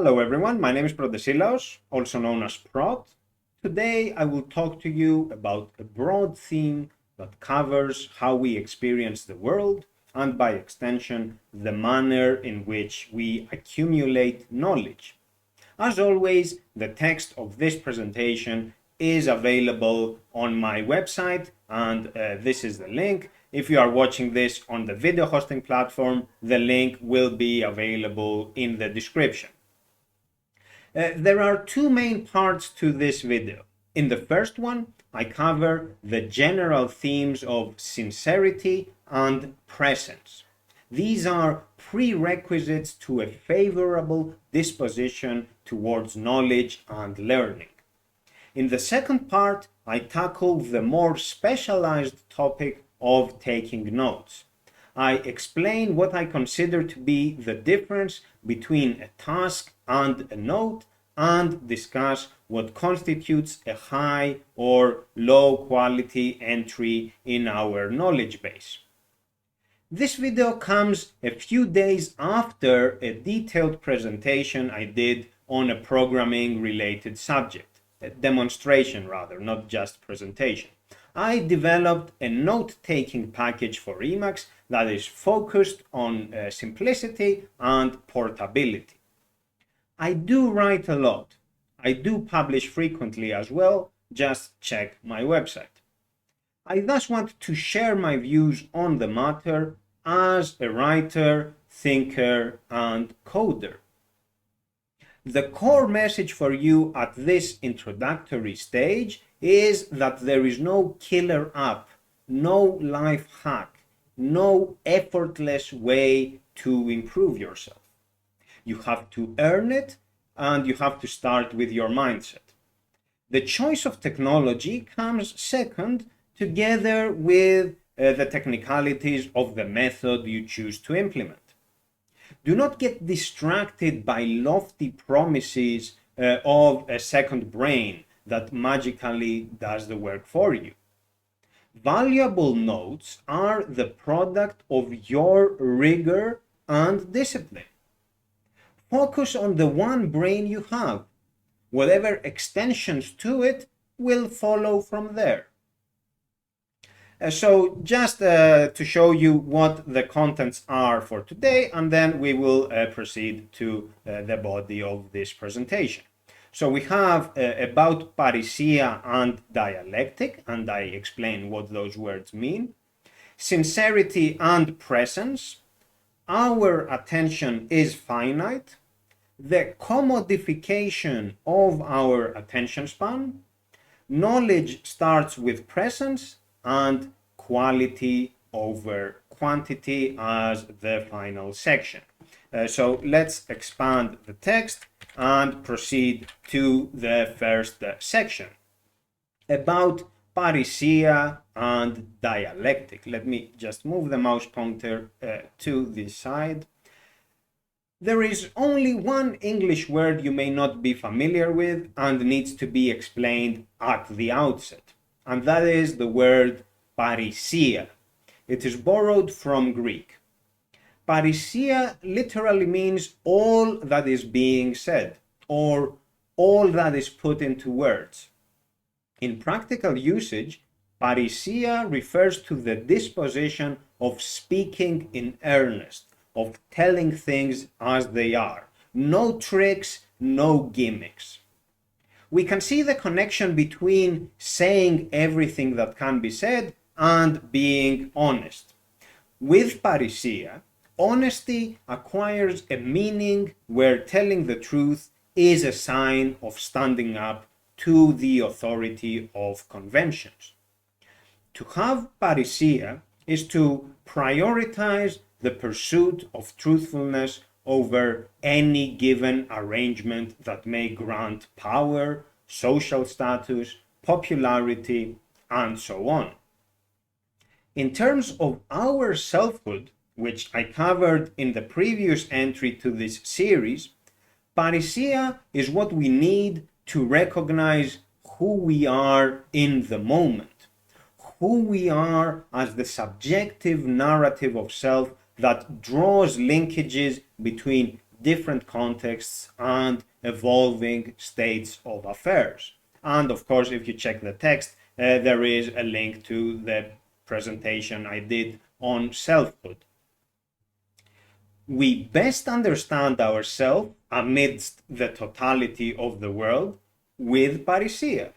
Hello everyone, my name is Protesilaos, also known as Prot. Today I will talk to you about a broad theme that covers how we experience the world and by extension the manner in which we accumulate knowledge. As always, the text of this presentation is available on my website and this is the link. If you are watching this on the video hosting platform, the link will be available in the description. There are two main parts to this video. In the first one, I cover the general themes of sincerity and presence. These are prerequisites to a favorable disposition towards knowledge and learning. In the second part, I tackle the more specialized topic of taking notes. I explain what I consider to be the difference between a task and a note and discuss what constitutes a high or low quality entry in our knowledge base. This video comes a few days after a detailed presentation I did on a programming related subject, a demonstration rather, not just presentation. I developed a note-taking package for Emacs that is focused on simplicity and portability. I do write a lot. I do publish frequently as well. Just check my website. I thus want to share my views on the matter as a writer, thinker, and coder. The core message for you at this introductory stage is that there is no killer app, no life hack, no effortless way to improve yourself. You have to earn it and you have to start with your mindset. The choice of technology comes second, together with the technicalities of the method you choose to implement. Do not get distracted by lofty promises of a second brain that magically does the work for you. Valuable notes are the product of your rigor and discipline. Focus on the one brain you have. Whatever extensions to it will follow from there. So just to show you what the contents are for today, and then we will proceed to the body of this presentation. So we have about Parisia and Dialectic, and I explain what those words mean. Sincerity and Presence. Our attention is finite. The commodification of our attention span. Knowledge starts with presence, and quality over quantity as the final section. So let's expand the text and proceed to the first section about Parisia and Dialectic. Let me just move the mouse pointer to this side. There is only one English word you may not be familiar with and needs to be explained at the outset, and that is the word parisia. It is borrowed from Greek. Parisia literally means all that is being said, or all that is put into words. In practical usage, parisia refers to the disposition of speaking in earnest, of telling things as they are. No tricks, no gimmicks. We can see the connection between saying everything that can be said and being honest. With parisia, honesty acquires a meaning where telling the truth is a sign of standing up to the authority of conventions. To have parisia is to prioritize the pursuit of truthfulness over any given arrangement that may grant power, social status, popularity, and so on. In terms of our selfhood, which I covered in the previous entry to this series, parisia is what we need to recognize who we are in the moment, who we are as the subjective narrative of self that draws linkages between different contexts and evolving states of affairs. And of course, if you check the text, there is a link to the presentation I did on selfhood. We best understand ourselves amidst the totality of the world with parisia.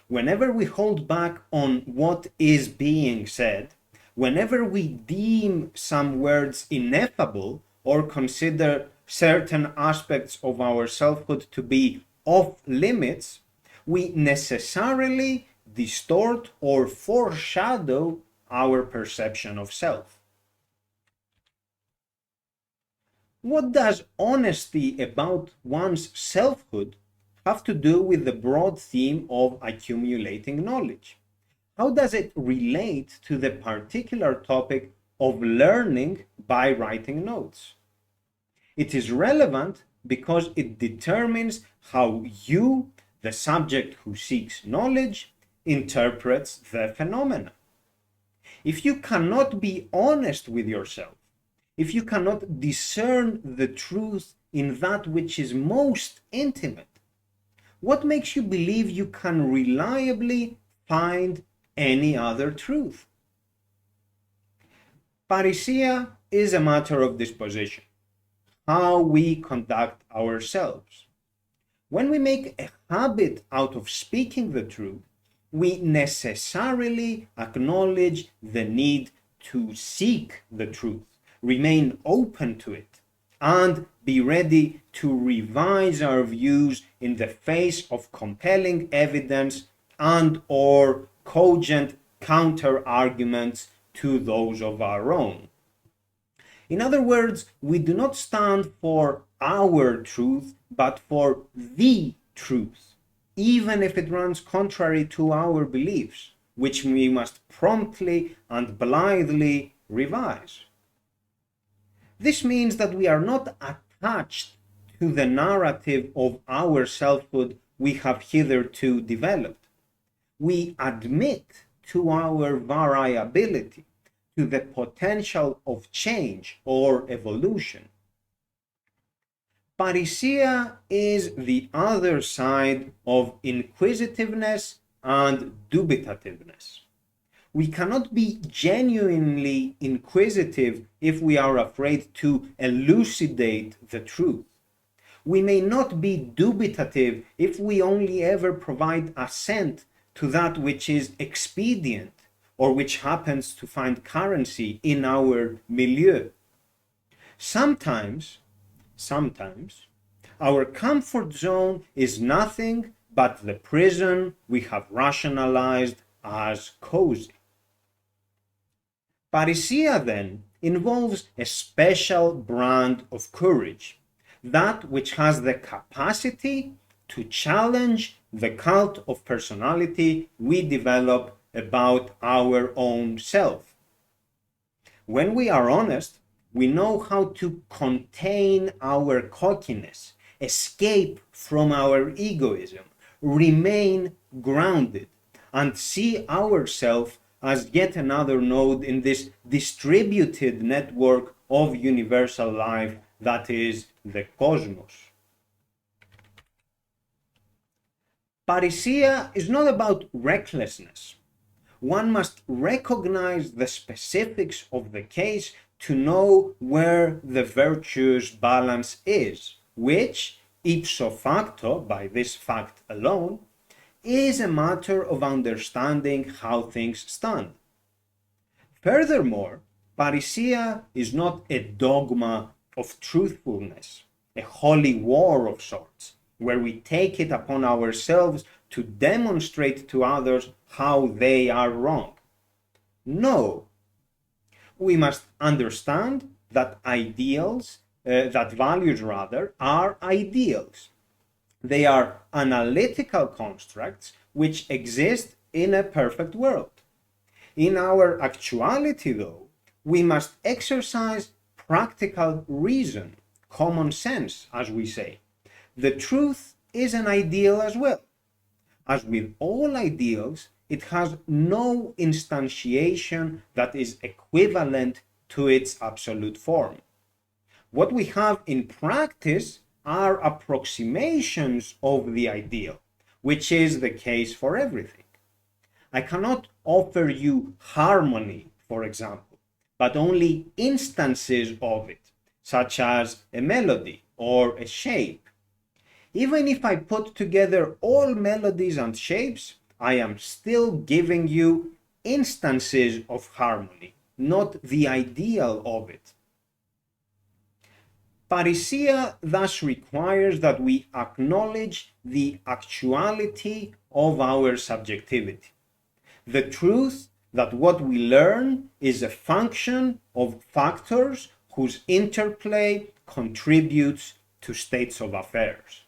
Whenever we hold back on what is being said, whenever we deem some words ineffable or consider certain aspects of our selfhood to be off limits, we necessarily distort or foreshadow our perception of self. What does honesty about one's selfhood have to do with the broad theme of accumulating knowledge? How does it relate to the particular topic of learning by writing notes? It is relevant because it determines how you, the subject who seeks knowledge, interprets the phenomena. If you cannot be honest with yourself, if you cannot discern the truth in that which is most intimate, what makes you believe you can reliably find any other truth? Parisia is a matter of disposition, how we conduct ourselves. When we make a habit out of speaking the truth, we necessarily acknowledge the need to seek the truth, remain open to it, and be ready to revise our views in the face of compelling evidence and or cogent counter-arguments to those of our own. In other words, we do not stand for our truth, but for the truth, even if it runs contrary to our beliefs, which we must promptly and blithely revise. This means that we are not attached to the narrative of our selfhood we have hitherto developed. We admit to our variability, to the potential of change or evolution. Parisia is the other side of inquisitiveness and dubitativeness. We cannot be genuinely inquisitive if we are afraid to elucidate the truth. We may not be dubitative if we only ever provide assent to that which is expedient or which happens to find currency in our milieu. Sometimes, our comfort zone is nothing but the prison we have rationalized as cozy. Parisia then involves a special brand of courage, that which has the capacity to challenge the cult of personality we develop about our own self. When we are honest, we know how to contain our cockiness, escape from our egoism, remain grounded, and see ourselves as yet another node in this distributed network of universal life that is the cosmos. Parisia is not about recklessness. One must recognize the specifics of the case to know where the virtuous balance is, which, ipso facto, by this fact alone, is a matter of understanding how things stand. Furthermore, parisia is not a dogma of truthfulness, a holy war of sorts, where we take it upon ourselves to demonstrate to others how they are wrong. No, we must understand that values are ideals. They are analytical constructs which exist in a perfect world. In our actuality, though, we must exercise practical reason, common sense, as we say. The truth is an ideal as well. As with all ideals, it has no instantiation that is equivalent to its absolute form. What we have in practice are approximations of the ideal, which is the case for everything. I cannot offer you harmony, for example, but only instances of it, such as a melody or a shape. Even if I put together all melodies and shapes, I am still giving you instances of harmony, not the ideal of it. Parisia thus requires that we acknowledge the actuality of our subjectivity. The truth that what we learn is a function of factors whose interplay contributes to states of affairs.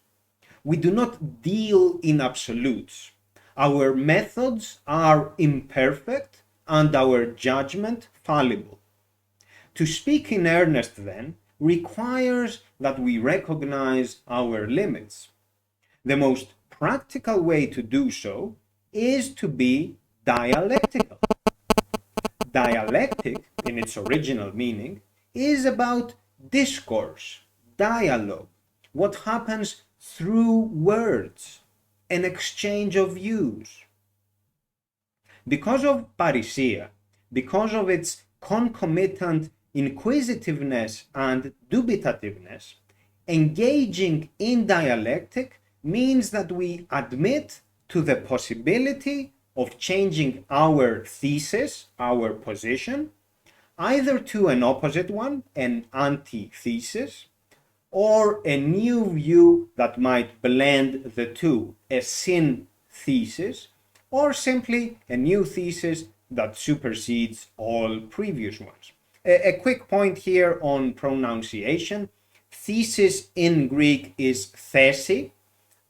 We do not deal in absolutes. Our methods are imperfect and our judgment fallible. To speak in earnest, then, requires that we recognize our limits. The most practical way to do so is to be dialectical. Dialectic, in its original meaning, is about discourse, dialogue, what happens through words, an exchange of views. Because of parisia, because of its concomitant inquisitiveness and dubitativeness, engaging in dialectic means that we admit to the possibility of changing our thesis, our position, either to an opposite one, an antithesis, or a new view that might blend the two, a synthesis, or simply a new thesis that supersedes all previous ones. A quick point here on pronunciation. Thesis in Greek is thesi,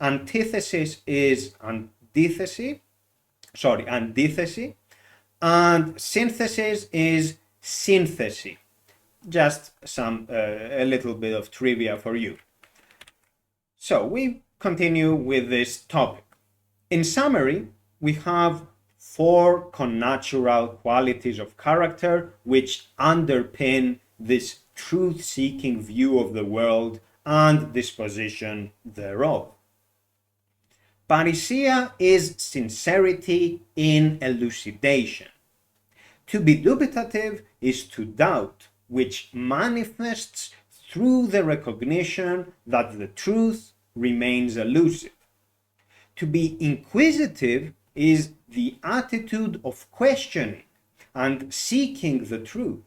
antithesis is antithesis, and synthesis is synthesis. Just a little bit of trivia for you. So we continue with this topic. In summary, we have 4 connatural qualities of character which underpin this truth-seeking view of the world and disposition thereof. Parisia is sincerity in elucidation. To be dubitative is to doubt, which manifests through the recognition that the truth remains elusive. To be inquisitive is the attitude of questioning and seeking the truth.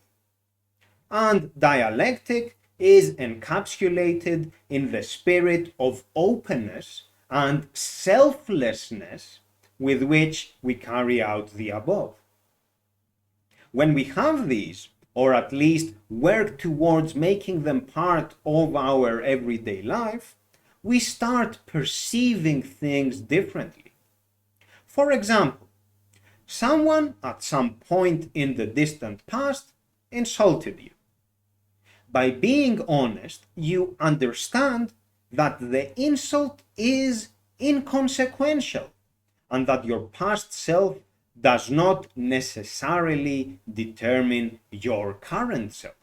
And dialectic is encapsulated in the spirit of openness and selflessness with which we carry out the above. When we have these, or at least work towards making them part of our everyday life, we start perceiving things differently. For example, someone at some point in the distant past insulted you. By being honest, you understand that the insult is inconsequential and that your past self does not necessarily determine your current self.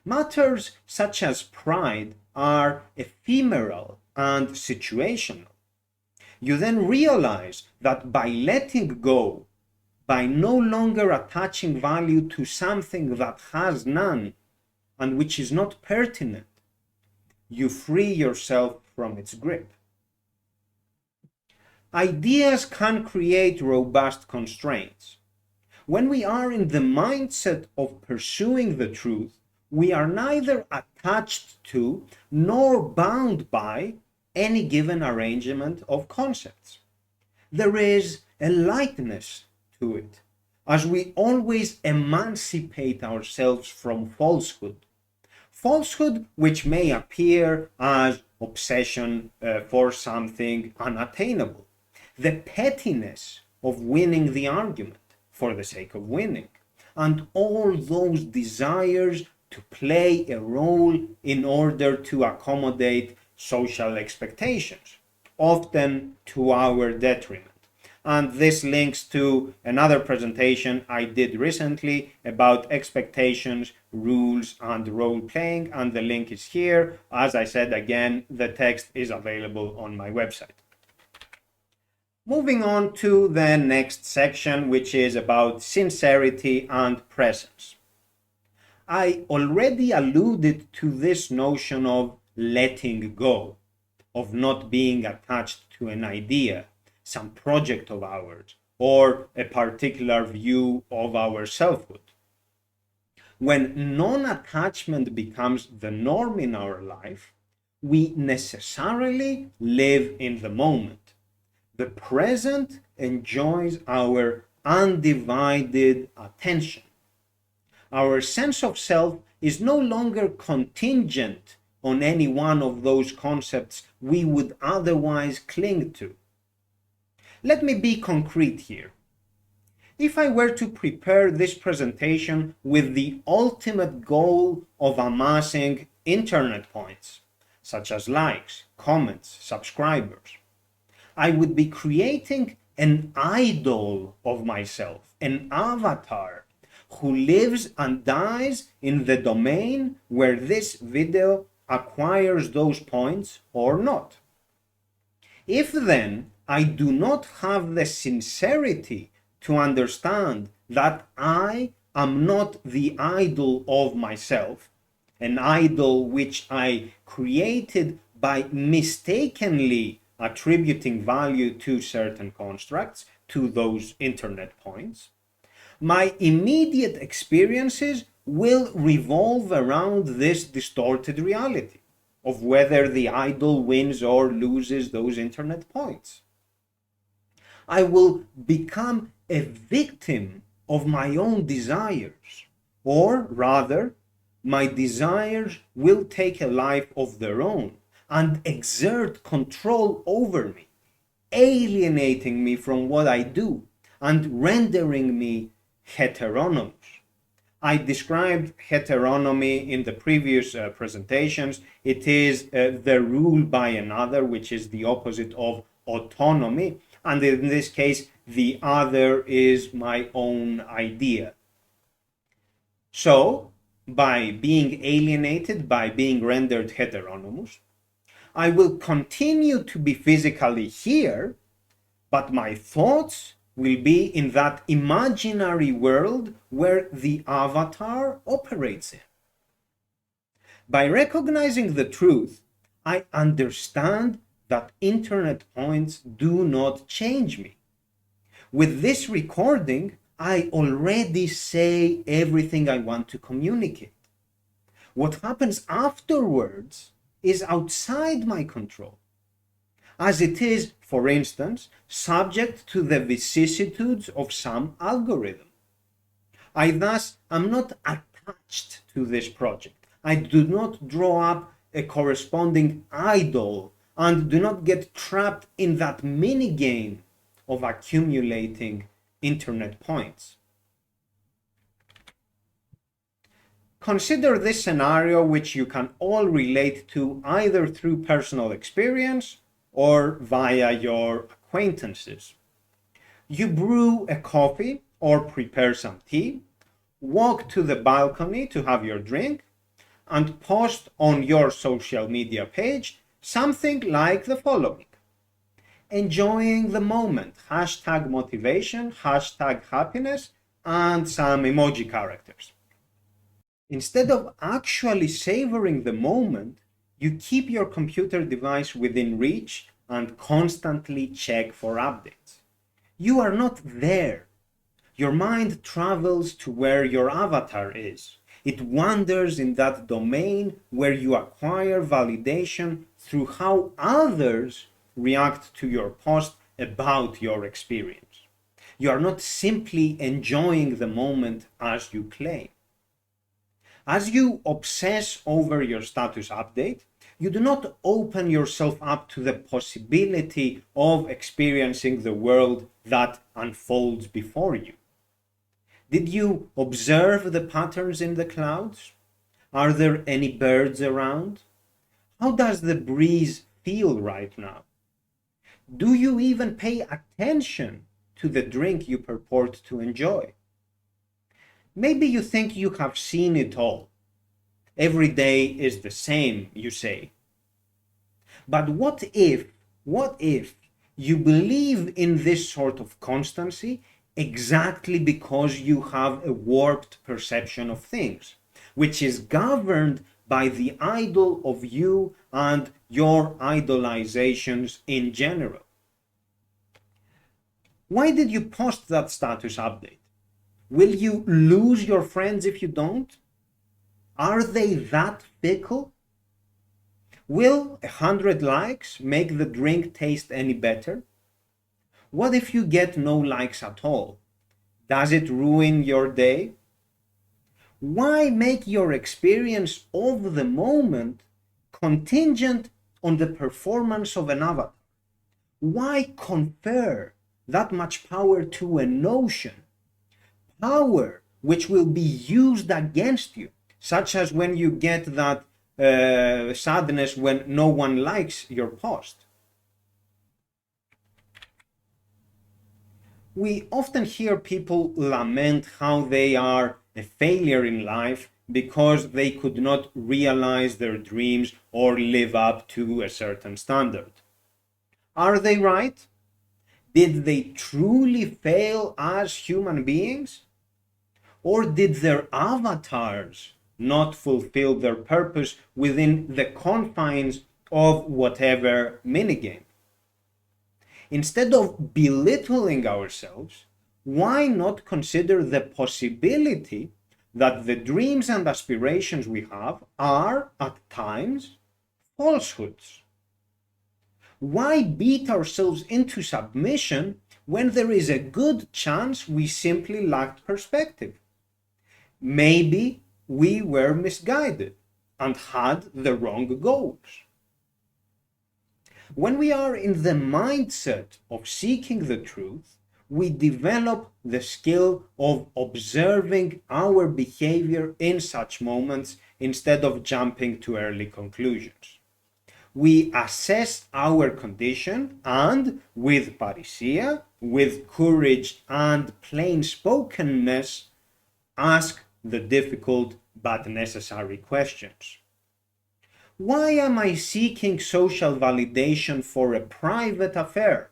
Matters such as pride are ephemeral and situational. You then realize that by letting go, by no longer attaching value to something that has none and which is not pertinent, you free yourself from its grip. Ideas can create robust constraints. When we are in the mindset of pursuing the truth, we are neither attached to nor bound by any given arrangement of concepts. There is a lightness to it, as we always emancipate ourselves from falsehood. Falsehood which may appear as obsession for something unattainable. The pettiness of winning the argument for the sake of winning, and all those desires to play a role in order to accommodate social expectations, often to our detriment. And this links to another presentation I did recently about expectations, rules, and role playing. And the link is here. As I said, again, the text is available on my website. Moving on to the next section, which is about sincerity and presence. I already alluded to this notion of letting go, of not being attached to an idea, some project of ours, or a particular view of our selfhood. When non-attachment becomes the norm in our life, we necessarily live in the moment. The present enjoys our undivided attention. Our sense of self is no longer contingent on any one of those concepts we would otherwise cling to. Let me be concrete here. If I were to prepare this presentation with the ultimate goal of amassing internet points, such as likes, comments, subscribers, I would be creating an idol of myself, an avatar, who lives and dies in the domain where this video acquires those points or not. If then I do not have the sincerity to understand that I am not the idol of myself, an idol which I created by mistakenly attributing value to certain constructs, to those internet points, my immediate experiences will revolve around this distorted reality of whether the idol wins or loses those internet points. I will become a victim of my own desires, or rather, my desires will take a life of their own and exert control over me, alienating me from what I do and rendering me heteronomous. I described heteronomy in the previous presentations. It is the rule by another, which is the opposite of autonomy. And in this case, the other is my own idea. So, by being alienated, by being rendered heteronomous, I will continue to be physically here, but my thoughts will be in that imaginary world where the avatar operates in. By recognizing the truth, I understand that internet points do not change me. With this recording, I already say everything I want to communicate. What happens afterwards is outside my control, as it is, for instance, subject to the vicissitudes of some algorithm. I thus am not attached to this project. I do not draw up a corresponding idol and do not get trapped in that mini game of accumulating internet points. Consider this scenario, which you can all relate to either through personal experience or via your acquaintances. You brew a coffee or prepare some tea, walk to the balcony to have your drink, and post on your social media page something like the following: enjoying the moment, hashtag motivation, hashtag happiness, and some emoji characters. Instead of actually savoring the moment, you keep your computer device within reach and constantly check for updates. You are not there. Your mind travels to where your avatar is. It wanders in that domain where you acquire validation through how others react to your post about your experience. You are not simply enjoying the moment as you claim. As you obsess over your status update, you do not open yourself up to the possibility of experiencing the world that unfolds before you. Did you observe the patterns in the clouds? Are there any birds around? How does the breeze feel right now? Do you even pay attention to the drink you purport to enjoy. Maybe you think you have seen it all. Every day is the same, you say. But what if you believe in this sort of constancy exactly because you have a warped perception of things, which is governed by the idol of you and your idolizations in general? Why did you post that status update? Will you lose your friends if you don't? Are they that fickle? Will 100 likes make the drink taste any better? What if you get no likes at all? Does it ruin your day? Why make your experience of the moment contingent on the performance of an avatar? Why confer that much power to a notion? Power which will be used against you, such as when you get that sadness when no one likes your post. We often hear people lament how they are a failure in life because they could not realize their dreams or live up to a certain standard. Are they right? Did they truly fail as human beings? Or did their avatars not fulfill their purpose within the confines of whatever minigame? Instead of belittling ourselves, why not consider the possibility that the dreams and aspirations we have are, at times, falsehoods? Why beat ourselves into submission when there is a good chance we simply lacked perspective? Maybe we were misguided and had the wrong goals. When we are in the mindset of seeking the truth, we develop the skill of observing our behavior in such moments instead of jumping to early conclusions. We assess our condition and, with parisia, with courage and plain-spokenness, ask the difficult but necessary questions. Why am I seeking social validation for a private affair?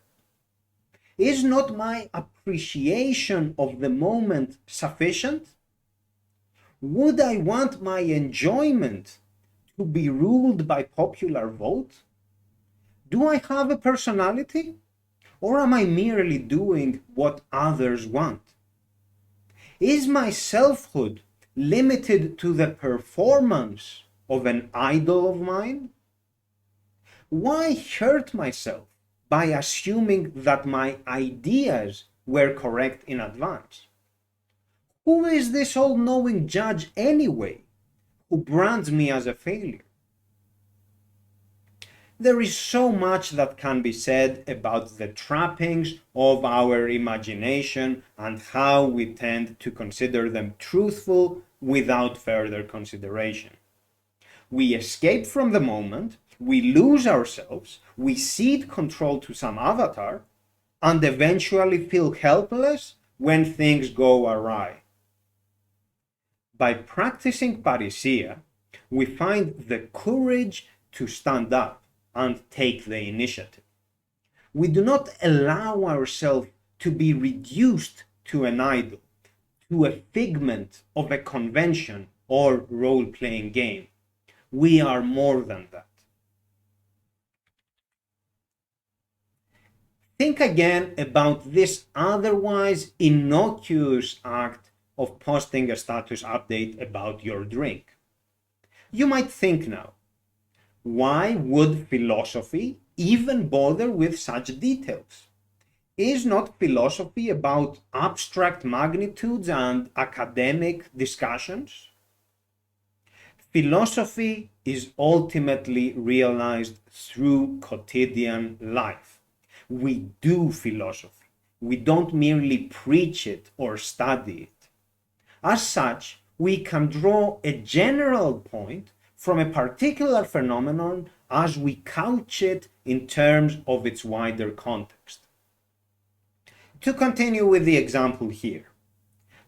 Is not my appreciation of the moment sufficient? Would I want my enjoyment to be ruled by popular vote? Do I have a personality? Or am I merely doing what others want? Is my selfhood limited to the performance of an idol of mine? Why hurt myself by assuming that my ideas were correct in advance? Who is this all-knowing judge anyway, who brands me as a failure? There is so much that can be said about the trappings of our imagination and how we tend to consider them truthful without further consideration. We escape from the moment, we lose ourselves, we cede control to some avatar, and eventually feel helpless when things go awry. By practicing parisia, we find the courage to stand up and take the initiative. We do not allow ourselves to be reduced to an idol, to a figment of a convention or role-playing game. We are more than that. Think again about this otherwise innocuous act of posting a status update about your drink. You might think now, why would philosophy even bother with such details? Is not philosophy about abstract magnitudes and academic discussions? Philosophy is ultimately realized through quotidian life. We do philosophy. We don't merely preach it or study it. As such, we can draw a general point from a particular phenomenon as we couch it in terms of its wider context. To continue with the example here,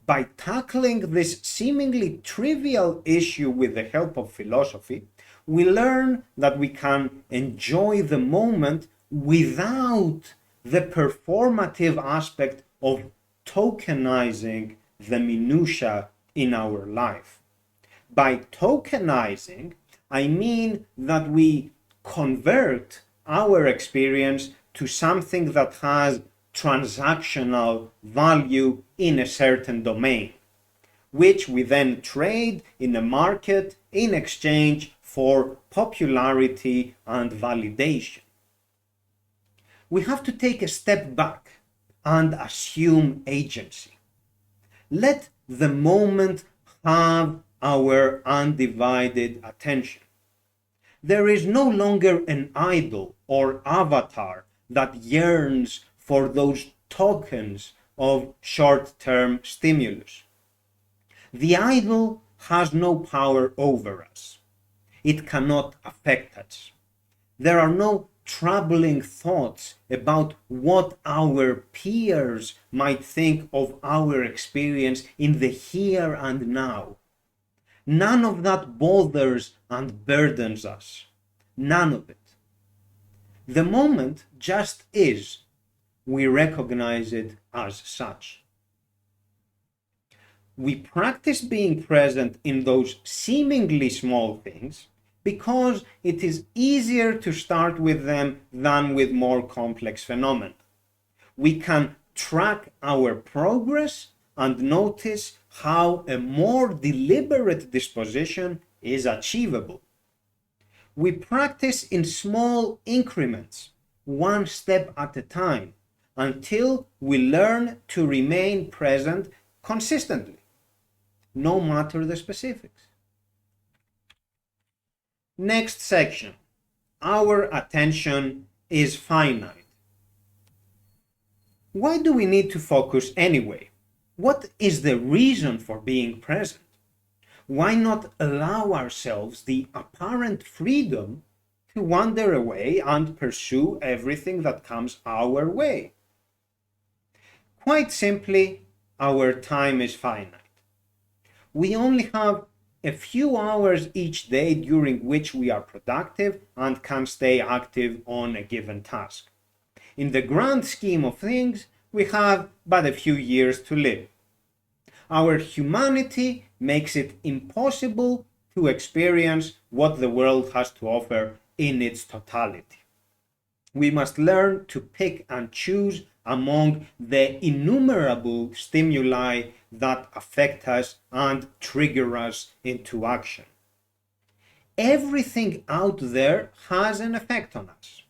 by tackling this seemingly trivial issue with the help of philosophy, we learn that we can enjoy the moment without the performative aspect of tokenizing the minutiae in our life. By tokenizing, I mean that we convert our experience to something that has transactional value in a certain domain, which we then trade in a market in exchange for popularity and validation. We have to take a step back and assume agency. Let the moment have our undivided attention. There is no longer an idol or avatar that yearns for those tokens of short-term stimulus. The idol has no power over us. It cannot affect us. There are no troubling thoughts about what our peers might think of our experience in the here and now. None of that bothers and burdens us. None of it. The moment just is. We recognize it as such. We practice being present in those seemingly small things because it is easier to start with them than with more complex phenomena. We can track our progress and notice how a more deliberate disposition is achievable. We practice in small increments, one step at a time, until we learn to remain present consistently, no matter the specifics. Next section. Our attention is finite. Why do we need to focus anyway? What is the reason for being present? Why not allow ourselves the apparent freedom to wander away and pursue everything that comes our way? Quite simply, our time is finite. We only have a few hours each day during which we are productive and can stay active on a given task. In the grand scheme of things, we have but a few years to live. Our humanity makes it impossible to experience what the world has to offer in its totality. We must learn to pick and choose among the innumerable stimuli that affect us and trigger us into action. Everything out there has an effect on us.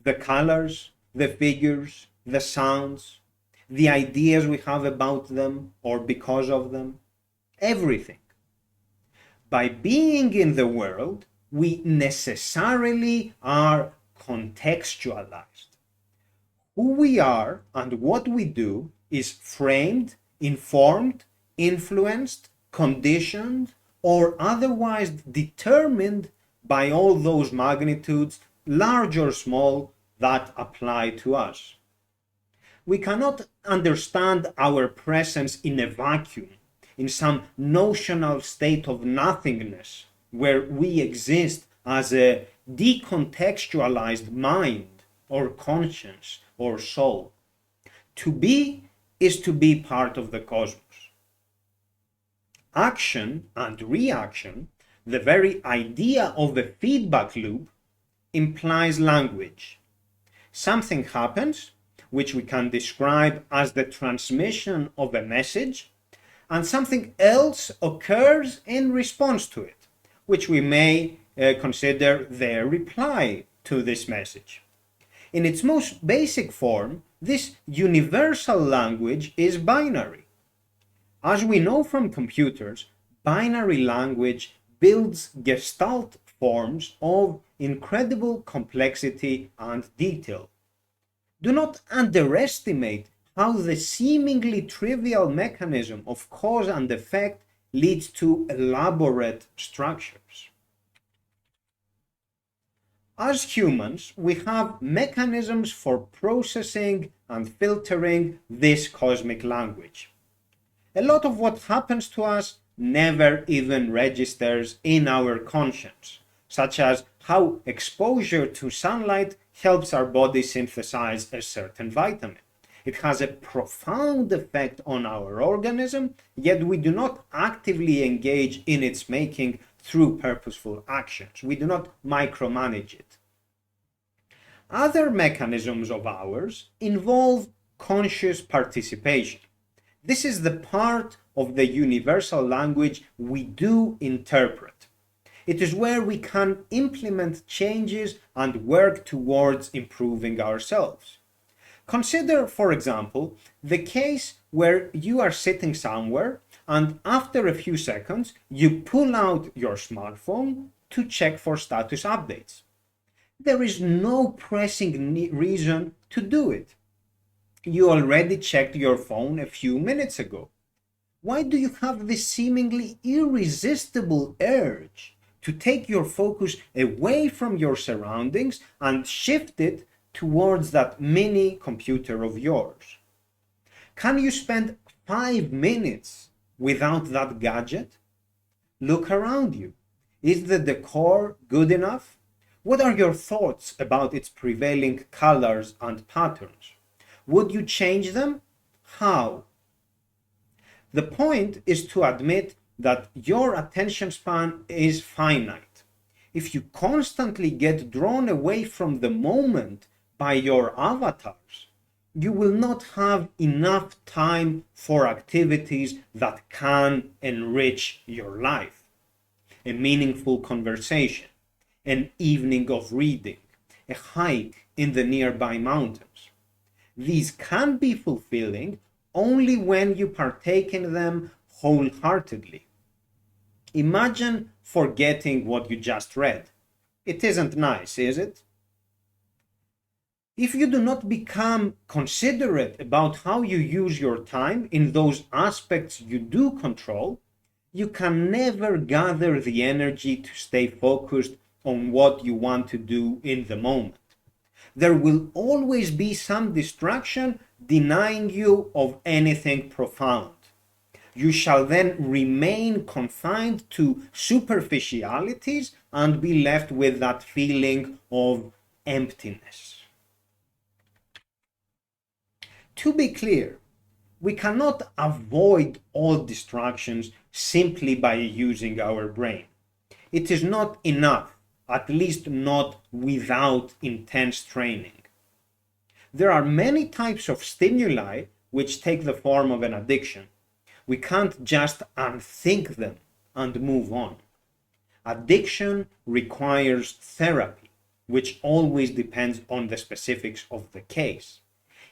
The colors, the figures, the sounds, the ideas we have about them or because of them, everything. By being in the world, we necessarily are contextualized. Who we are and what we do is framed, informed, influenced, conditioned, or otherwise determined by all those magnitudes, large or small, that apply to us. We cannot understand our presence in a vacuum, in some notional state of nothingness, where we exist as a decontextualized mind or conscience or soul. To be is to be part of the cosmos. Action and reaction, the very idea of a feedback loop, implies language. Something happens, which we can describe as the transmission of a message, and something else occurs in response to it, which we may consider the reply to this message. In its most basic form, this universal language is binary. As we know from computers, binary language builds gestalt forms of incredible complexity and detail. Do not underestimate how the seemingly trivial mechanism of cause and effect leads to elaborate structures. As humans, we have mechanisms for processing and filtering this cosmic language. A lot of what happens to us never even registers in our conscience, such as how exposure to sunlight helps our body synthesize a certain vitamin. It has a profound effect on our organism, yet we do not actively engage in its making through purposeful actions. We do not micromanage it. Other mechanisms of ours involve conscious participation. This is the part of the universal language we do interpret. It is where we can implement changes and work towards improving ourselves. Consider, for example, the case where you are sitting somewhere and after a few seconds you pull out your smartphone to check for status updates. There is no pressing reason to do it. You already checked your phone a few minutes ago. Why do you have this seemingly irresistible urge to take your focus away from your surroundings and shift it towards that mini computer of yours? Can you spend 5 minutes without that gadget? Look around you. Is the decor good enough? What are your thoughts about its prevailing colors and patterns? Would you change them? How? The point is to admit that your attention span is finite. If you constantly get drawn away from the moment by your avatars, you will not have enough time for activities that can enrich your life. A meaningful conversation, an evening of reading, a hike in the nearby mountains. These can be fulfilling only when you partake in them wholeheartedly. Imagine forgetting what you just read. It isn't nice, is it? If you do not become considerate about how you use your time in those aspects you do control, you can never gather the energy to stay focused on what you want to do in the moment. There will always be some distraction denying you of anything profound. You shall then remain confined to superficialities and be left with that feeling of emptiness. To be clear, we cannot avoid all distractions simply by using our brain. It is not enough, at least not without intense training. There are many types of stimuli which take the form of an addiction. We can't just unthink them and move on. Addiction requires therapy, which always depends on the specifics of the case.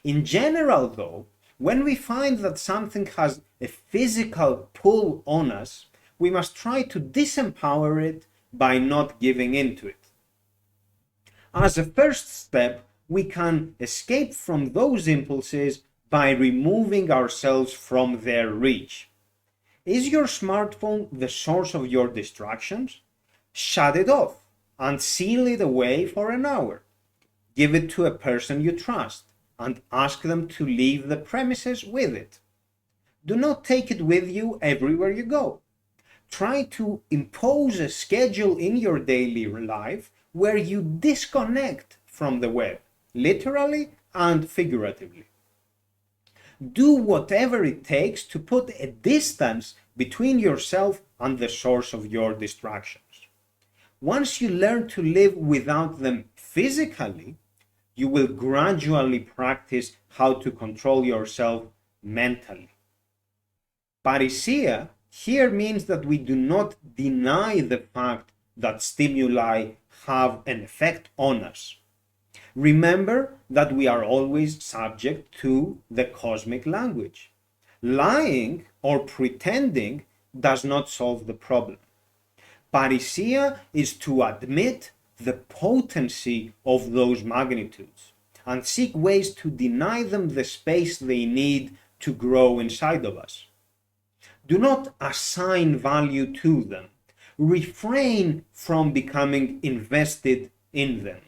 In general, though, when we find that something has a physical pull on us, we must try to disempower it by not giving into it. As a first step, we can escape from those impulses by removing ourselves from their reach. Is your smartphone the source of your distractions? Shut it off and seal it away for an hour. Give it to a person you trust and ask them to leave the premises with it. Do not take it with you everywhere you go. Try to impose a schedule in your daily life where you disconnect from the web, literally and figuratively. Do whatever it takes to put a distance between yourself and the source of your distractions. Once you learn to live without them physically, you will gradually practice how to control yourself mentally. Parisia here means that we do not deny the fact that stimuli have an effect on us. Remember that we are always subject to the cosmic language. Lying or pretending does not solve the problem. Parisia is to admit the potency of those magnitudes and seek ways to deny them the space they need to grow inside of us. Do not assign value to them. Refrain from becoming invested in them.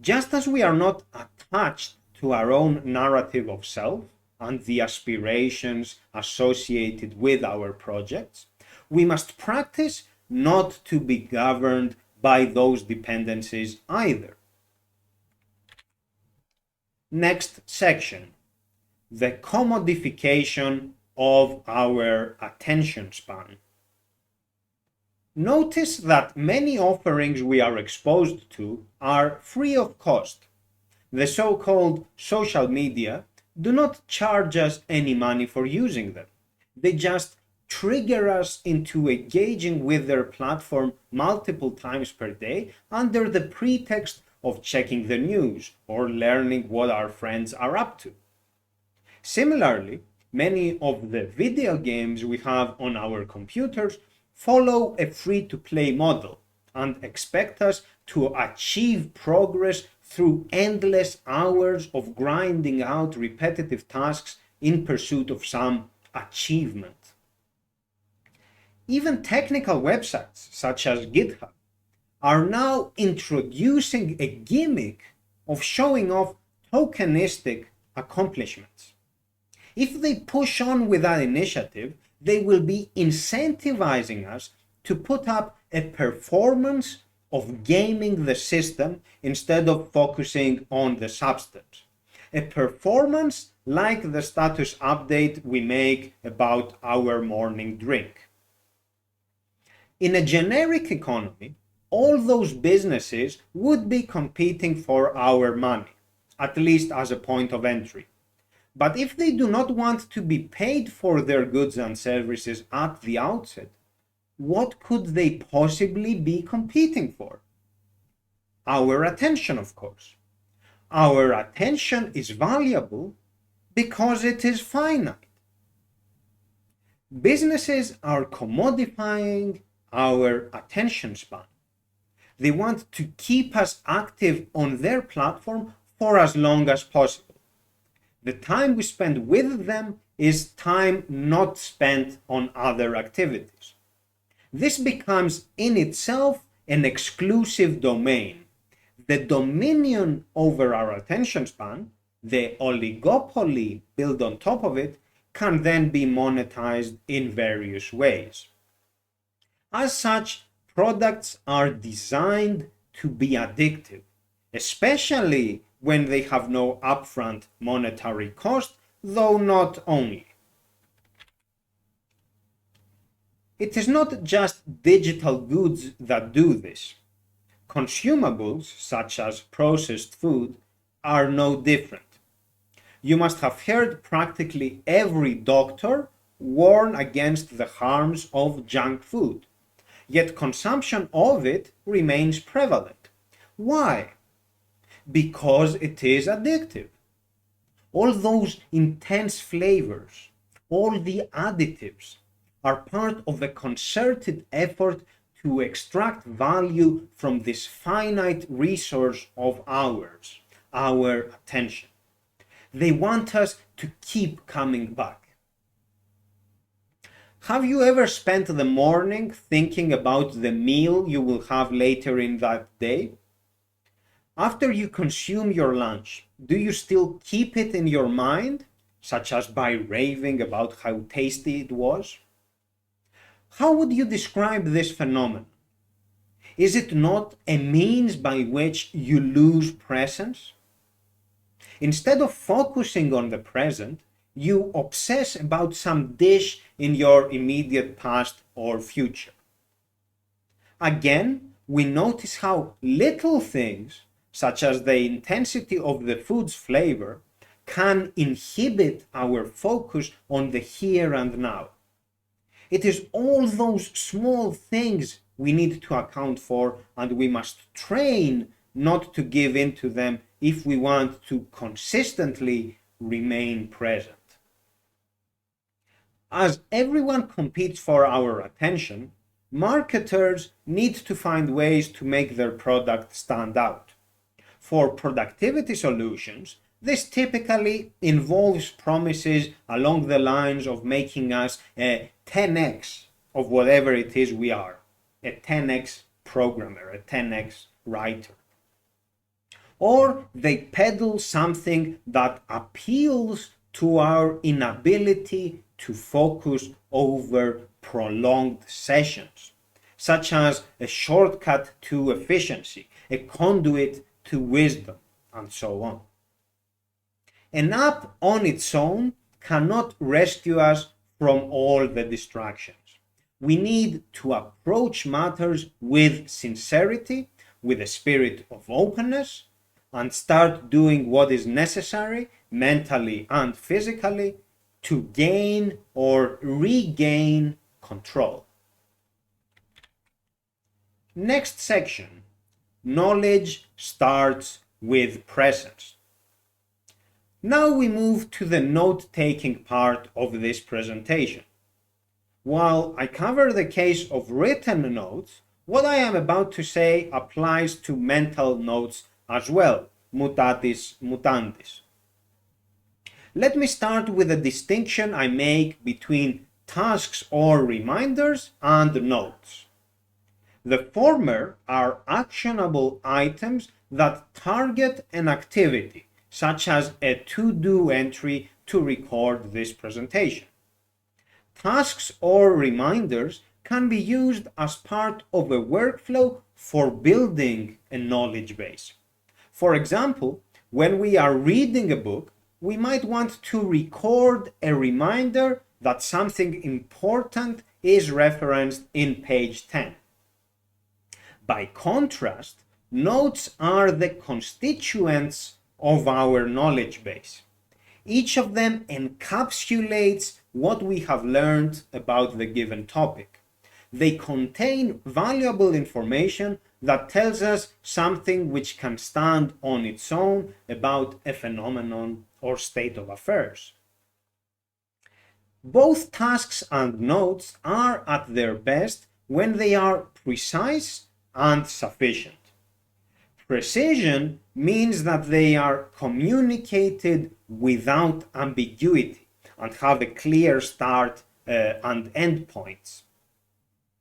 Just as we are not attached to our own narrative of self and the aspirations associated with our projects, we must practice not to be governed by those dependencies either. Next section, the commodification of our attention span. Notice that many offerings we are exposed to are free of cost. The so-called social media do not charge us any money for using them. They just trigger us into engaging with their platform multiple times per day under the pretext of checking the news or learning what our friends are up to. Similarly, many of the video games we have on our computers follow a free-to-play model and expect us to achieve progress through endless hours of grinding out repetitive tasks in pursuit of some achievement. Even technical websites, such as GitHub, are now introducing a gimmick of showing off tokenistic accomplishments. If they push on with that initiative, they will be incentivizing us to put up a performance of gaming the system instead of focusing on the substance. A performance like the status update we make about our morning drink. In a generic economy, all those businesses would be competing for our money, at least as a point of entry. But if they do not want to be paid for their goods and services at the outset, what could they possibly be competing for? Our attention, of course. Our attention is valuable because it is finite. Businesses are commodifying our attention span. They want to keep us active on their platform for as long as possible. The time we spend with them is time not spent on other activities. This becomes in itself an exclusive domain. The dominion over our attention span, the oligopoly built on top of it, can then be monetized in various ways. As such, products are designed to be addictive, especially when they have no upfront monetary cost, though not only. It is not just digital goods that do this. Consumables, such as processed food, are no different. You must have heard practically every doctor warn against the harms of junk food, yet consumption of it remains prevalent. Why? Because it is addictive. All those intense flavors, all the additives, are part of a concerted effort to extract value from this finite resource of ours, our attention. They want us to keep coming back. Have you ever spent the morning thinking about the meal you will have later in that day? After you consume your lunch, do you still keep it in your mind, such as by raving about how tasty it was? How would you describe this phenomenon? Is it not a means by which you lose presence? Instead of focusing on the present, you obsess about some dish in your immediate past or future. Again, we notice how little things, such as the intensity of the food's flavor, can inhibit our focus on the here and now. It is all those small things we need to account for, and we must train not to give in to them if we want to consistently remain present. As everyone competes for our attention, marketers need to find ways to make their product stand out. For productivity solutions, this typically involves promises along the lines of making us a 10x of whatever it is we are, a 10x programmer, a 10x writer. Or they peddle something that appeals to our inability to focus over prolonged sessions, such as a shortcut to efficiency, a conduit to wisdom, and so on. An app on its own cannot rescue us from all the distractions. We need to approach matters with sincerity, with a spirit of openness, and start doing what is necessary mentally and physically to gain or regain control. Next section, knowledge starts with presence. Now we move to the note-taking part of this presentation. While I cover the case of written notes, what I am about to say applies to mental notes as well, mutatis mutandis. Let me start with a distinction I make between tasks or reminders and notes. The former are actionable items that target an activity, such as a to-do entry to record this presentation. Tasks or reminders can be used as part of a workflow for building a knowledge base. For example, when we are reading a book, we might want to record a reminder that something important is referenced in page 10. By contrast, notes are the constituents of our knowledge base. Each of them encapsulates what we have learned about the given topic. They contain valuable information that tells us something which can stand on its own about a phenomenon or state of affairs. Both tasks and notes are at their best when they are precise and sufficient. Precision means that they are communicated without ambiguity and have a clear start and end points.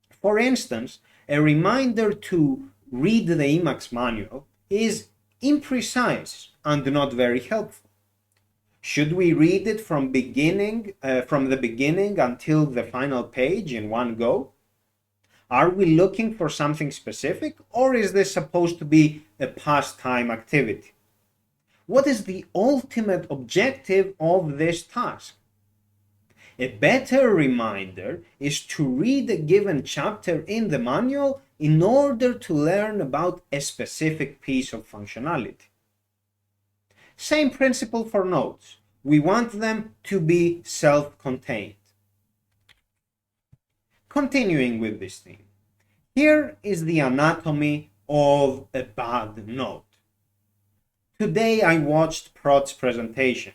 For instance, a reminder to read the Emacs manual is imprecise and not very helpful. Should we read it from the beginning until the final page in one go? Are we looking for something specific, or is this supposed to be a pastime activity? What is the ultimate objective of this task? A better reminder is to read a given chapter in the manual in order to learn about a specific piece of functionality. Same principle for notes. We want them to be self-contained. Continuing with this theme, here is the anatomy of a bad note. Today I watched Prot's presentation,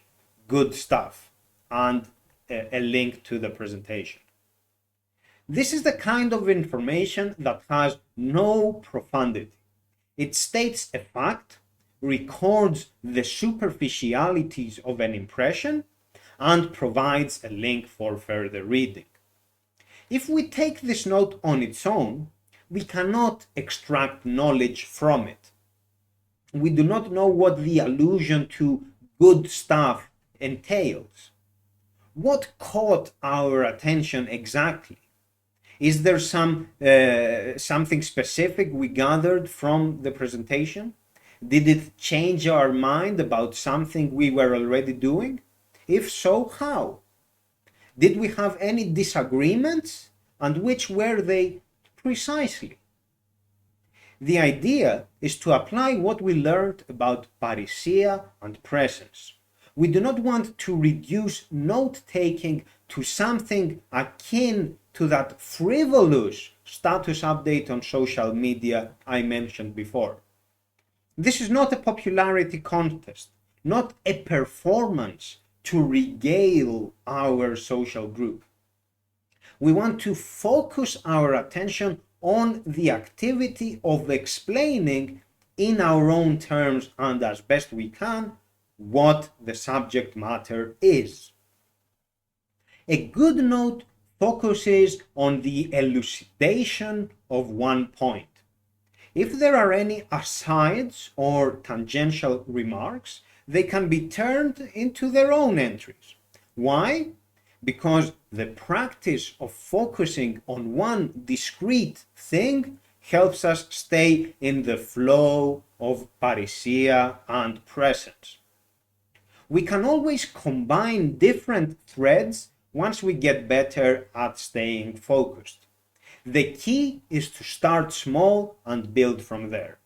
good stuff, and a link to the presentation. This is the kind of information that has no profundity. It states a fact, records the superficialities of an impression, and provides a link for further reading. If we take this note on its own, we cannot extract knowledge from it. We do not know what the allusion to good stuff entails. What caught our attention exactly? Is there something specific we gathered from the presentation? Did it change our mind about something we were already doing? If so, how? Did we have any disagreements, and which were they precisely? The idea is to apply what we learned about Parisia and Presence. We do not want to reduce note-taking to something akin to that frivolous status update on social media I mentioned before. This is not a popularity contest, not a performance to regale our social group. We want to focus our attention on the activity of explaining in our own terms and as best we can what the subject matter is. A good note focuses on the elucidation of one point. If there are any asides or tangential remarks, they can be turned into their own entries. Why? Because the practice of focusing on one discrete thing helps us stay in the flow of Parisia and Presence. We can always combine different threads once we get better at staying focused. The key is to start small and build from there.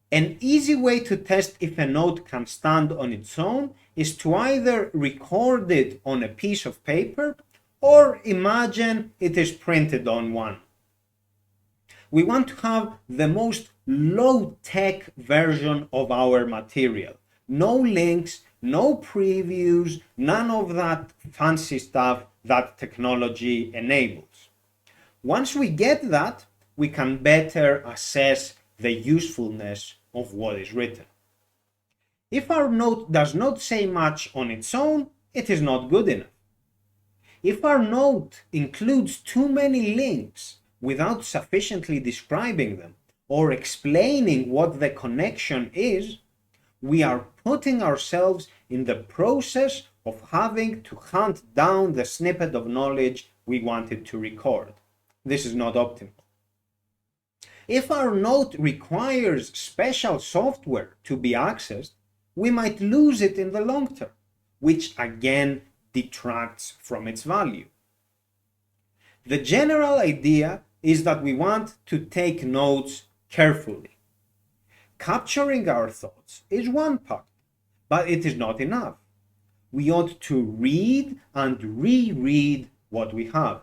An easy way to test if a note can stand on its own is to either record it on a piece of paper or imagine it is printed on one. We want to have the most low-tech version of our material. No links, no previews, none of that fancy stuff that technology enables. Once we get that, we can better assess the usefulness of what is written. If our note does not say much on its own, it is not good enough. If our note includes too many links without sufficiently describing them or explaining what the connection is, we are putting ourselves in the process of having to hunt down the snippet of knowledge we wanted to record. This is not optimal. If our note requires special software to be accessed, we might lose it in the long term, which again detracts from its value. The general idea is that we want to take notes carefully. Capturing our thoughts is one part, but it is not enough. We ought to read and reread what we have.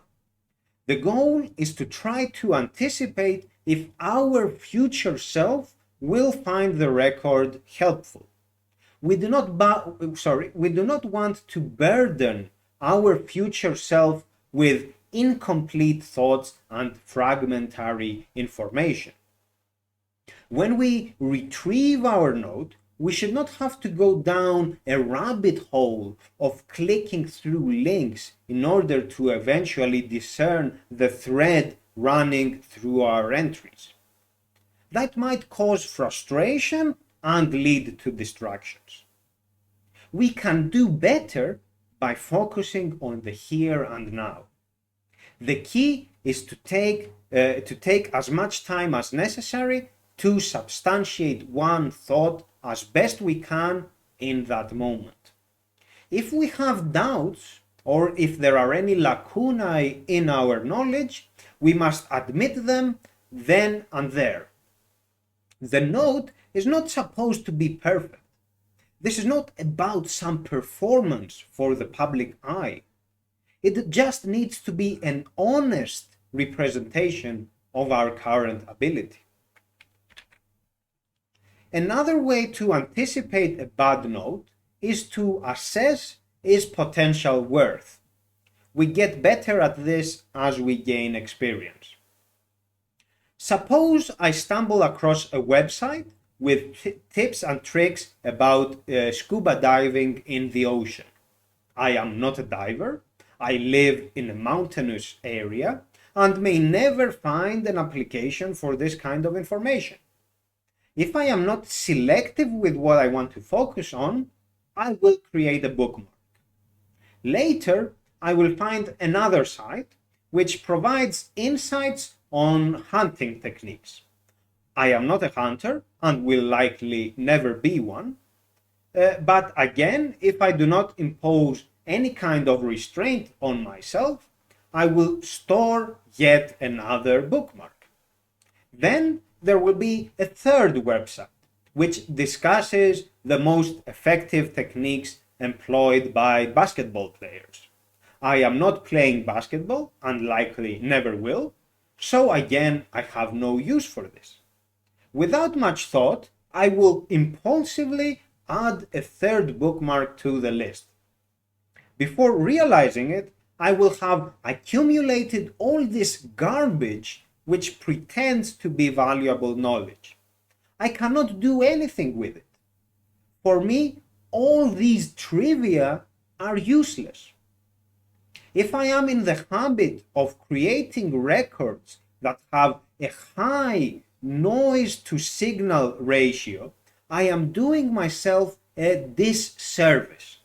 The goal is to try to anticipate if our future self will find the record helpful. We do not want to burden our future self with incomplete thoughts and fragmentary information. When we retrieve our note, we should not have to go down a rabbit hole of clicking through links in order to eventually discern the thread running through our entries. That might cause frustration and lead to distractions. We can do better by focusing on the here and now. The key is to take as much time as necessary to substantiate one thought as best we can in that moment. If we have doubts, or if there are any lacunae in our knowledge, we must admit them then and there. The note is not supposed to be perfect. This is not about some performance for the public eye. It just needs to be an honest representation of our current ability. Another way to anticipate a bad note is to assess its potential worth. We get better at this as we gain experience. Suppose I stumble across a website with tips and tricks about scuba diving in the ocean. I am not a diver, I live in a mountainous area, and may never find an application for this kind of information. If I am not selective with what I want to focus on, I will create a bookmark. Later, I will find another site which provides insights on hunting techniques. I am not a hunter and will likely never be one, but again, if I do not impose any kind of restraint on myself, I will store yet another bookmark. Then there will be a third website which discusses the most effective techniques employed by basketball players. I am not playing basketball and likely never will, so again I have no use for this. Without much thought, I will impulsively add a third bookmark to the list. Before realizing it, I will have accumulated all this garbage which pretends to be valuable knowledge. I cannot do anything with it. For me, all these trivia are useless. If I am in the habit of creating records that have a high noise to signal ratio, I am doing myself a disservice.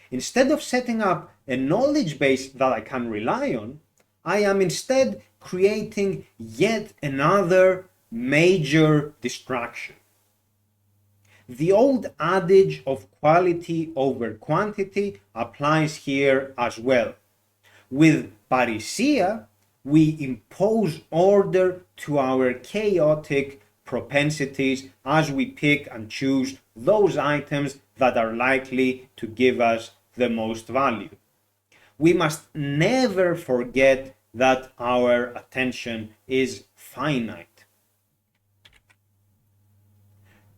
Instead of setting up a knowledge base that I can rely on, I am instead creating yet another major distraction. The old adage of quality over quantity applies here as well. With Parisia, we impose order to our chaotic propensities as we pick and choose those items that are likely to give us the most value. We must never forget that our attention is finite.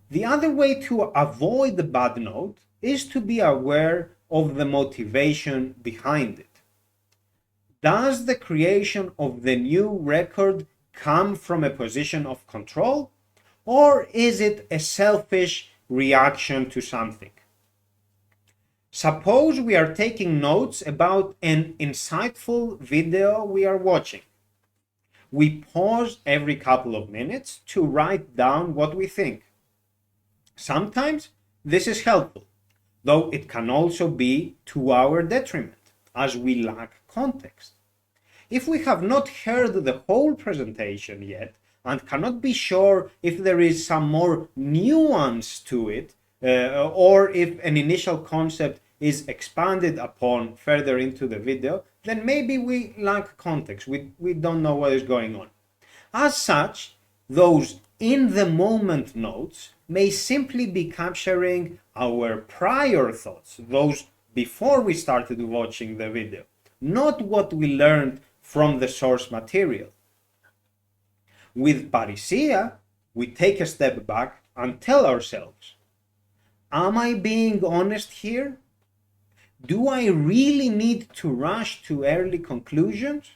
The other way to avoid the bad note is to be aware of the motivation behind it. Does the creation of the new record come from a position of control, or is it a selfish reaction to something? Suppose we are taking notes about an insightful video we are watching. We pause every couple of minutes to write down what we think. Sometimes this is helpful, though it can also be to our detriment, as we lack context. If we have not heard the whole presentation yet and cannot be sure if there is some more nuance to it, or if an initial concept is expanded upon further into the video, then maybe we lack context. We don't know what is going on. As such, those in-the-moment notes may simply be capturing our prior thoughts, those before we started watching the video, not what we learned from the source material. With Parisia, we take a step back and tell ourselves, am I being honest here? Do I really need to rush to early conclusions?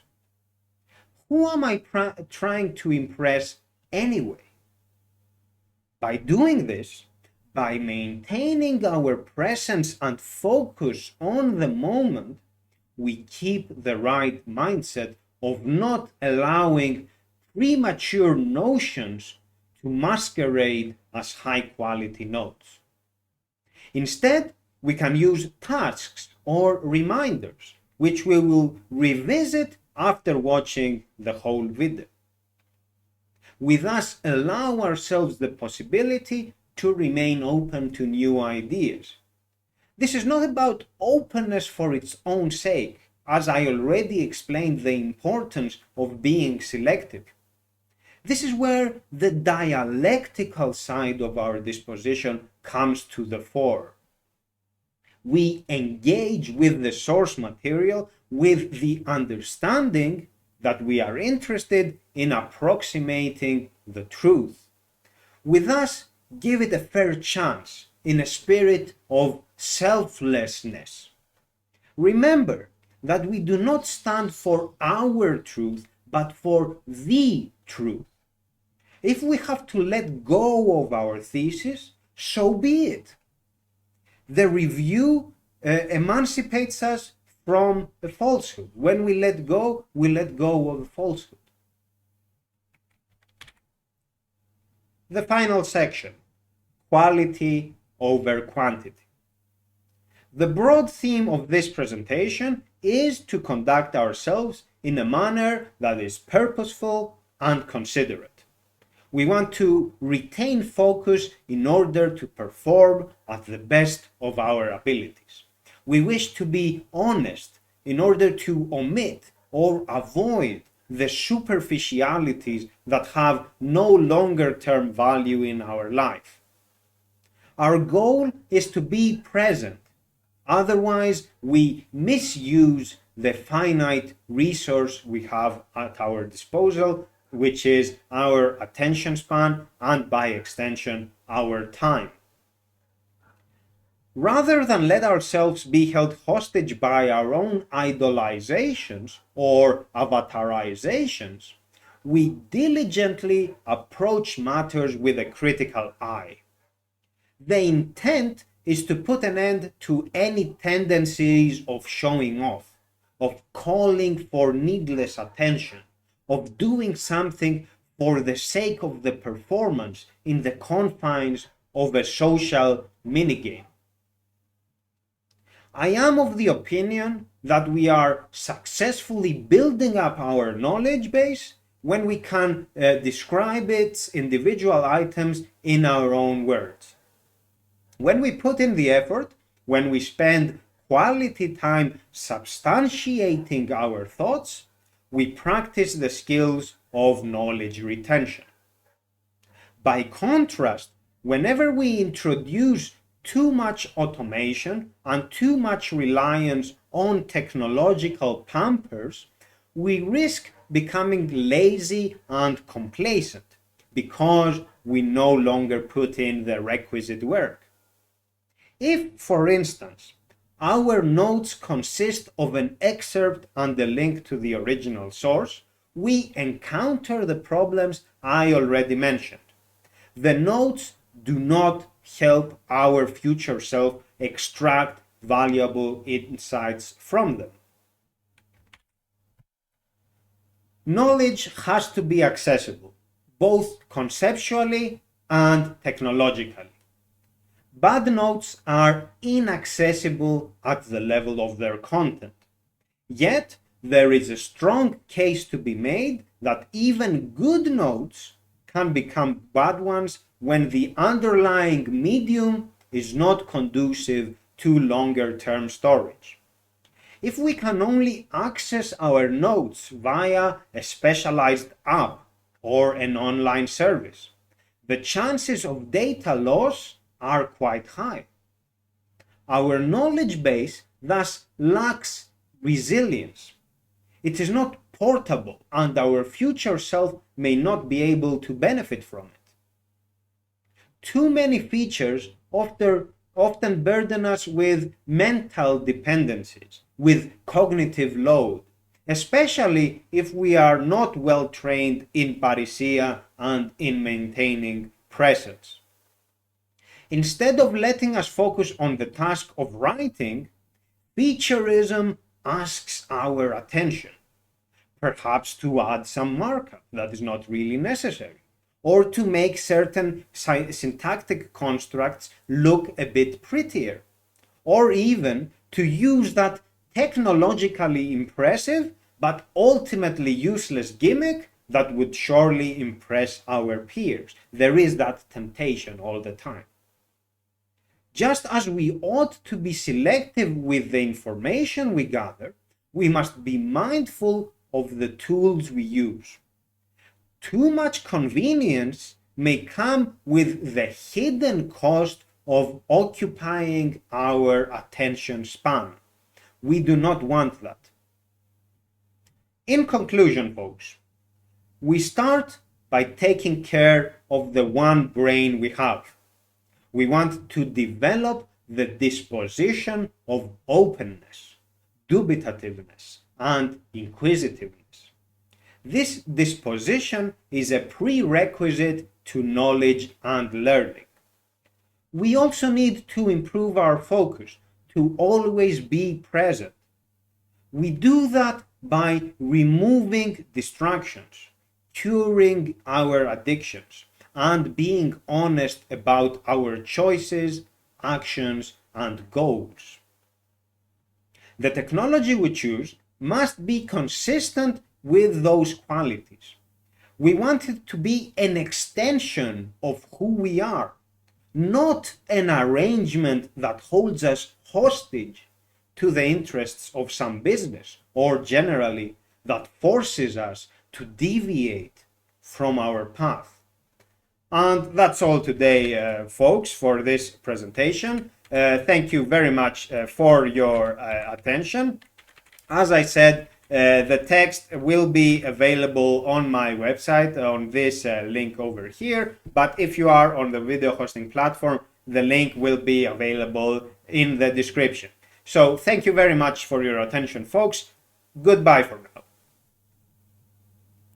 Who am I trying to impress anyway? By doing this, by maintaining our presence and focus on the moment, we keep the right mindset of not allowing premature notions to masquerade as high-quality notes. Instead, we can use tasks or reminders, which we will revisit after watching the whole video. We thus allow ourselves the possibility to remain open to new ideas. This is not about openness for its own sake, as I already explained the importance of being selective. This is where the dialectical side of our disposition comes to the fore. We engage with the source material with the understanding that we are interested in approximating the truth. We thus give it a fair chance in a spirit of selflessness. Remember that we do not stand for our truth, but for the truth. If we have to let go of our thesis, so be it. The review emancipates us from a falsehood. When we let go of the falsehood. The final section, quality over quantity. The broad theme of this presentation is to conduct ourselves in a manner that is purposeful and considerate. We want to retain focus in order to perform at the best of our abilities. We wish to be honest in order to omit or avoid the superficialities that have no longer-term value in our life. Our goal is to be present. Otherwise, we misuse the finite resource we have at our disposal, which is our attention span and, by extension, our time. Rather than let ourselves be held hostage by our own idolizations or avatarizations, we diligently approach matters with a critical eye. The intent is to put an end to any tendencies of showing off, of calling for needless attention, of doing something for the sake of the performance in the confines of a social minigame. I am of the opinion that we are successfully building up our knowledge base when we can describe its individual items in our own words. When we put in the effort, when we spend quality time substantiating our thoughts, we practice the skills of knowledge retention. By contrast, whenever we introduce too much automation and too much reliance on technological pampers, we risk becoming lazy and complacent because we no longer put in the requisite work. If, for instance, our notes consist of an excerpt and a link to the original source, we encounter the problems I already mentioned. The notes do not help our future self extract valuable insights from them. Knowledge has to be accessible, both conceptually and technologically. Bad notes are inaccessible at the level of their content. Yet, there is a strong case to be made that even good notes can become bad ones when the underlying medium is not conducive to longer-term storage. If we can only access our notes via a specialized app or an online service, the chances of data loss are quite high. Our knowledge base thus lacks resilience. It is not portable, and our future self may not be able to benefit from it. Too many features often burden us with mental dependencies, with cognitive load, especially if we are not well trained in parisia and in maintaining presence. Instead of letting us focus on the task of writing, featureism asks our attention, perhaps to add some markup that is not really necessary, or to make certain syntactic constructs look a bit prettier, or even to use that technologically impressive but ultimately useless gimmick that would surely impress our peers. There is that temptation all the time. Just as we ought to be selective with the information we gather, we must be mindful of the tools we use. Too much convenience may come with the hidden cost of occupying our attention span. We do not want that. In conclusion, folks, we start by taking care of the one brain we have. We want to develop the disposition of openness, dubitativeness, and inquisitiveness. This disposition is a prerequisite to knowledge and learning. We also need to improve our focus, to always be present. We do that by removing distractions, curing our addictions, and being honest about our choices, actions, and goals. The technology we choose must be consistent with those qualities. We want it to be an extension of who we are, not an arrangement that holds us hostage to the interests of some business, or generally that forces us to deviate from our path. And that's all today, folks, for this presentation. Thank you very much for your attention. As I said, the text will be available on my website on this link over here. But if you are on the video hosting platform, the link will be available in the description. So thank you very much for your attention, folks. Goodbye for now.